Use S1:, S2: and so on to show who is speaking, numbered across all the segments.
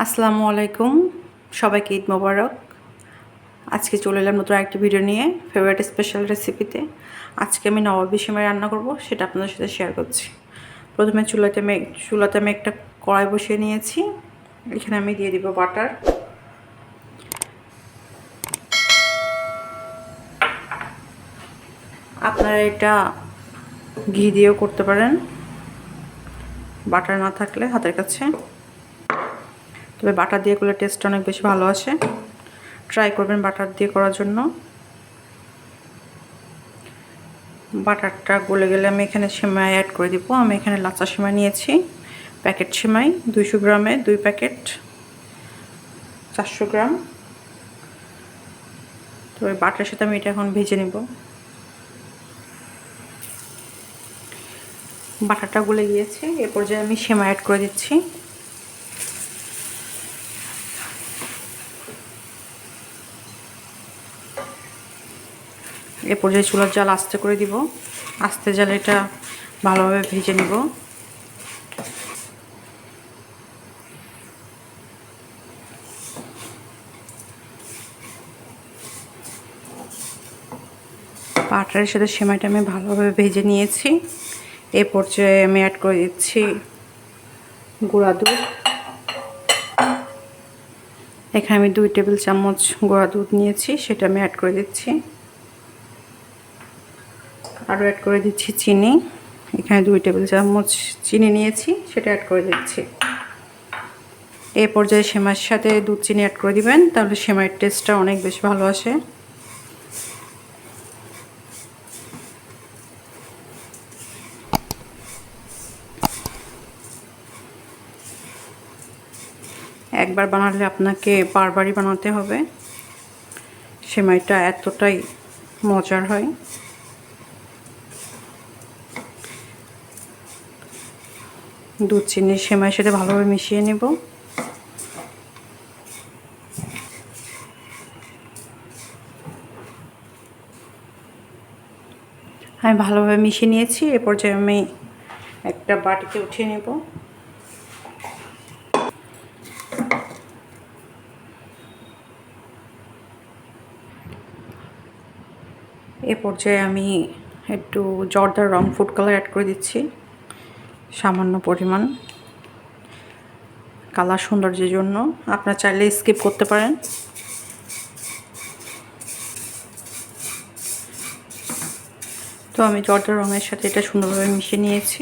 S1: আসসালামু আলাইকুম, সবাইকে ঈদ মোবারক। আজকে চলে এলাম নতুন একটি ভিডিও নিয়ে, ফেভারিট স্পেশাল রেসিপিতে। আজকে আমি নবাবী সেমাই রান্না করব, সেটা আপনাদের সাথে শেয়ার করছি। প্রথমে চুলাতে আমি একটা কড়াই বসিয়ে নিয়েছি। এখানে আমি দিয়ে দিব বাটার। আপনারা এটা ঘি দিয়েও করতে পারেন, বাটার না থাকলে হাতের কাছে। তবে বাটার দিয়ে করলে টেস্ট অনেক বেশি ভালো আসে। ট্রাই করবেন বাটার দিয়ে করার জন্য। বাটারটা গলে গেলে আমি এখানে সেমাই অ্যাড করে দিব। আমি এখানে লাচা সেমাই নিয়েছি, প্যাকেট সেমাই 200 গ্রামে 2 প্যাকেট, 400 গ্রাম। তো ওই বাটারের সাথে আমি এটা এখন ভেজে নেব। বাটারটা গলে গিয়েছে, এ পর্যায়ে আমি সেমাই অ্যাড করে দিচ্ছি। এ পর্যায়ে চুলার জাল আস্তে করে দিব। আস্তে জালে এটা ভালোভাবে ভেজে নেব। বাটারের সাথে সেমাইটা আমি ভালোভাবে ভেজে নিয়েছি। এই পর্যায়ে আমি অ্যাড করে দিচ্ছি গুঁড়া দুধ। এখানে আমি 2 টেবিল চামচ গুঁড়া দুধ নিয়েছি, সেটা আমি অ্যাড করে দিচ্ছি। আরও অ্যাড করে দিচ্ছি চিনি। এখানে 2 টেবিল চামচ চিনি নিয়েছি, সেটা অ্যাড করে দিচ্ছি। এই পর্যায়ে সেমাইয়ের সাথে দুধ চিনি অ্যাড করে দিবেন, তাহলে সেমাইয়ের টেস্টটা অনেক বেশি ভালো আসে। একবার বানালে আপনাকে বারবারই বানাতে হবে। সেমাইটা এতটাই মজার হয়। দুধ চিনি সেমাইয়ের সাথে ভালোভাবে মিশিয়ে নেব। আমি ভালোভাবে মিশিয়ে নিয়েছি। এ পর্যায়ে আমি একটা বাটিতে উঠিয়ে নেব। এ পর্যায়ে আমি একটু জর্দার রং ফুড কালার অ্যাড করে দিচ্ছি, সামান্য পরিমাণ, কালার সৌন্দর্যের জন্য। আপনারা চাইলে স্কিপ করতে পারেন। তো আমি জর্দার রঙের সাথে এটা সুন্দরভাবে মিশিয়ে নিয়েছি।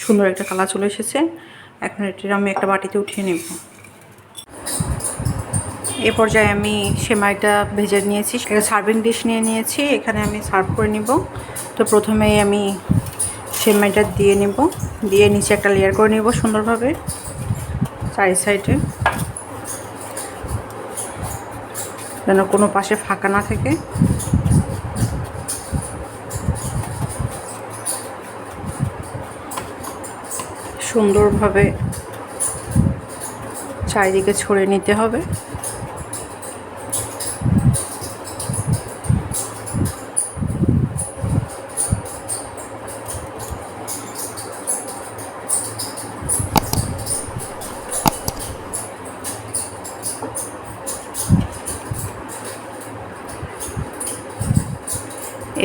S1: সুন্দর একটা কালার চলে এসেছে। এখন এটা আমি একটা বাটিতে উঠিয়ে নেব। এ পর্যায়ে আমি সেমাইটা ভেজে নিয়েছি, একটা সার্ভিং ডিশ নিয়ে নিয়েছি। এখানে আমি সার্ভ করে নিব। তো প্রথমেই আমি সেমাইটা দিয়ে নেব, দিয়ে নিচে একটা লেয়ার করে নেব সুন্দরভাবে চারি সাইডে, যেন কোনো পাশে ফাঁকা না থাকে। সুন্দরভাবে চারিদিকে ছড়িয়ে নিতে হবে।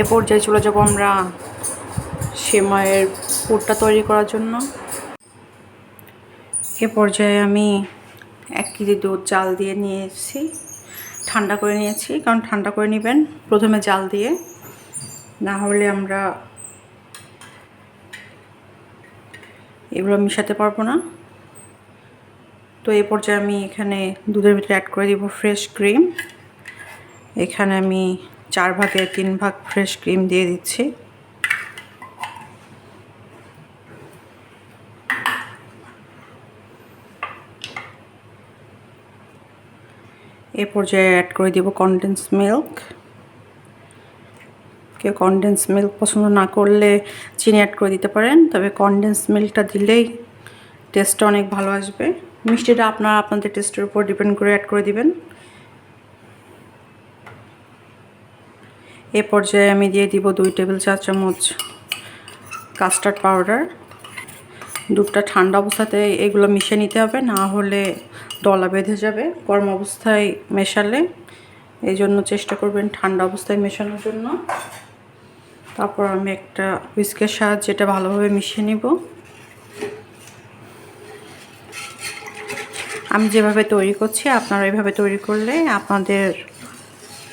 S1: এ পর্যায়ে চলে যাব আমরা সেমাইয়ের পুরটা তৈরি করার জন্য। এ পর্যায়ে আমি 1 কেজি দুধ জাল দিয়ে নিয়েছি, ঠান্ডা করে নিয়েছি। কারণ ঠান্ডা করে নেবেন প্রথমে জাল দিয়ে, না হলে আমরা এগুলো মিশাতে পারবো না। তো এই পর্যায়ে আমি এখানে দুধের ভিতরে অ্যাড করে দিব ফ্রেশ ক্রিম। এখানে আমি 4 ভাগের 3 ভাগ ফ্রেশ ক্রিম দিয়ে দিচ্ছি। এ পর্যায়ে অ্যাড করে দিব কনডেন্স মিল্ক। কেউ কনডেন্স মিল্ক পছন্দ না করলে চিনি অ্যাড করে দিতে পারেন, তবে কনডেন্স মিল্কটা দিলেই টেস্টটা অনেক ভালো আসবে। মিষ্টিটা আপনাদের টেস্টের উপর ডিপেন্ড করে অ্যাড করে দিবেন। এ পর্যায়ে আমি দিয়ে দিব 2 টেবিল চা চামচ কাস্টার্ড পাউডার। দুধটা ঠান্ডা অবস্থাতে এগুলো মিশিয়ে নিতে হবে, না হলে দলা বেঁধে যাবে গরম অবস্থায় মেশালে। এই জন্য চেষ্টা করবেন ঠান্ডা অবস্থায় মেশানোর জন্য। তারপর আমি একটা হুইস্কের সাহায্যে এটা ভালোভাবে মিশিয়ে নিব। আমি যেভাবে তৈরি করছি আপনারা এইভাবে তৈরি করলে আপনাদের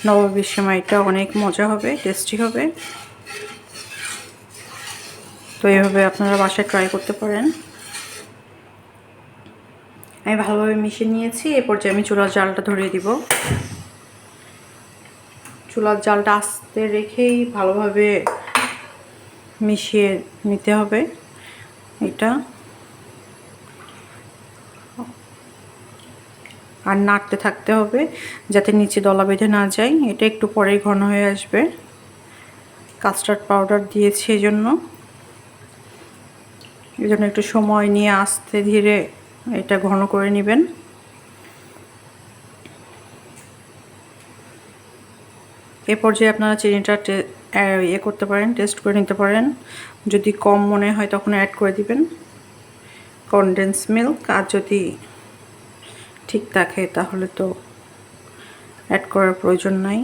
S1: নবাবী সেমাইটা অনেক মজা হবে, টেস্টি হবে। তো এইভাবে আপনারা বাসায় ট্রাই করতে পারেন। আমি ভালোভাবে মিশিয়ে নিয়েছি। এ পর্যায়ে আমি চুলার জালটা ধরিয়ে দিব। চুলার জালটা আস্তে রেখেই ভালোভাবে মিশিয়ে নিতে হবে এটা, আর নাড়তে থাকতে হবে যাতে নিচে দলা বেঁধে না যায়। এটা একটু পরেই ঘন হয়ে আসবে। কাস্টার্ড পাউডার দিয়েছি এই জন্য একটু সময় নিয়ে আস্তে ধীরে এটা ঘন করে নেবেন। এ পর্যায়ে আপনারা চিনিটা করতে পারেন, টেস্ট করে নিতে পারেন। যদি কম মনে হয় তখন অ্যাড করে দিবেন কনডেন্স মিল্ক, আর যদি ঠিক থাকে তাহলে তো অ্যাড করার প্রয়োজন নাই।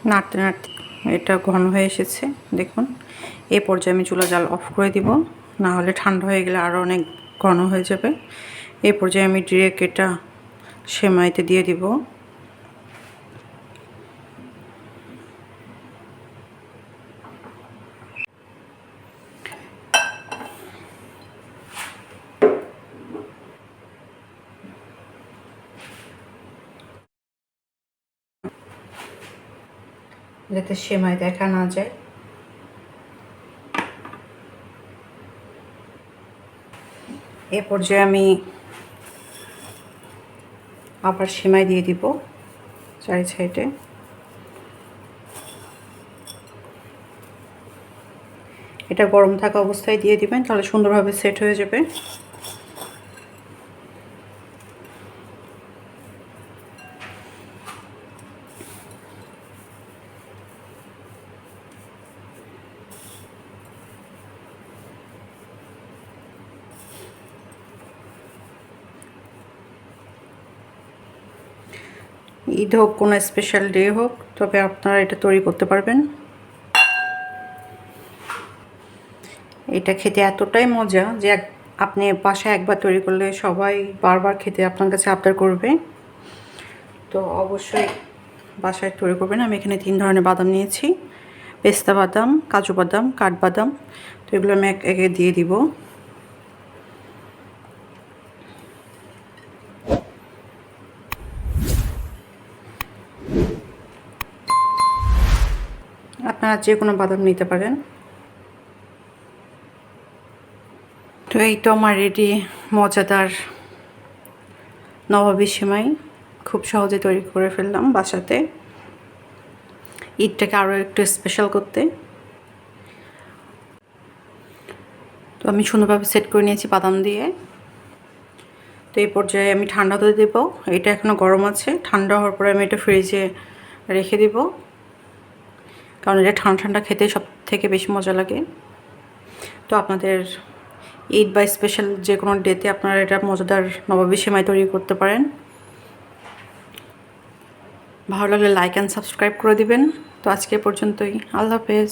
S1: নাড়তে নাড়তে এটা ঘন হয়ে এসেছে দেখুন। এই পর্যায়ে আমি চুলা জাল অফ করে দিব, না হলে ঠান্ডা হয়ে গেলে আরও অনেক ঘন হয়ে যাবে। এই পর্যায়ে আমি ডিরেক্ট এটা সেমাইতে দিয়ে দিব। যাতে সেমাই দেখা না যায়। এ পর্যায়ে আমি আবার সেমাই দিয়ে দিব চারি সাইডে। এটা গরম থাকা অবস্থায় দিয়ে দিবেন, তাহলে সুন্দরভাবে সেট হয়ে যাবে। ঈদ হোক, কোনো স্পেশাল ডে হোক, তবে আপনারা এটা তৈরি করতে পারবেন। এটা খেতে এতটাই মজা যে আপনি বাসায় একবার তৈরি করলে সবাই বারবার খেতে আপনার কাছে আবদার করবে। তো অবশ্যই বাসায় তৈরি করবেন। আমি এখানে 3 ধরনের বাদাম নিয়েছি, পেস্তা বাদাম, কাজু বাদাম, কাঠবাদাম। তো এগুলো আমি একে দিয়ে দিব। আপনারা যে কোনো বাদাম নিতে পারেন। তো এই তো আমার রেডি মজাদার নবাবী সেমাই। খুব সহজে তৈরি করে ফেললাম বাসাতে, ঈদটাকে আরও একটু স্পেশাল করতে। তো আমি সুন্দরভাবে সেট করে নিয়েছি বাদাম দিয়ে। তো এই পর্যায়ে আমি ঠান্ডা হতে দেব। এটা এখনও গরম আছে, ঠান্ডা হওয়ার পরে আমি এটা ফ্রিজে রেখে দেব, কারণ এটা ঠান্ডা ঠান্ডা খেতে সব থেকে বেশি মজা লাগে। তো আপনাদের ঈদ বা স্পেশাল যে কোনো ডেতে আপনারা এটা মজাদার নবাবী সেমাই তৈরি করতে পারেন। ভালো লাগলে লাইক অ্যান্ড সাবস্ক্রাইব করে দিবেন। তো আজকে পর্যন্তই, আল্লাহ হাফেজ।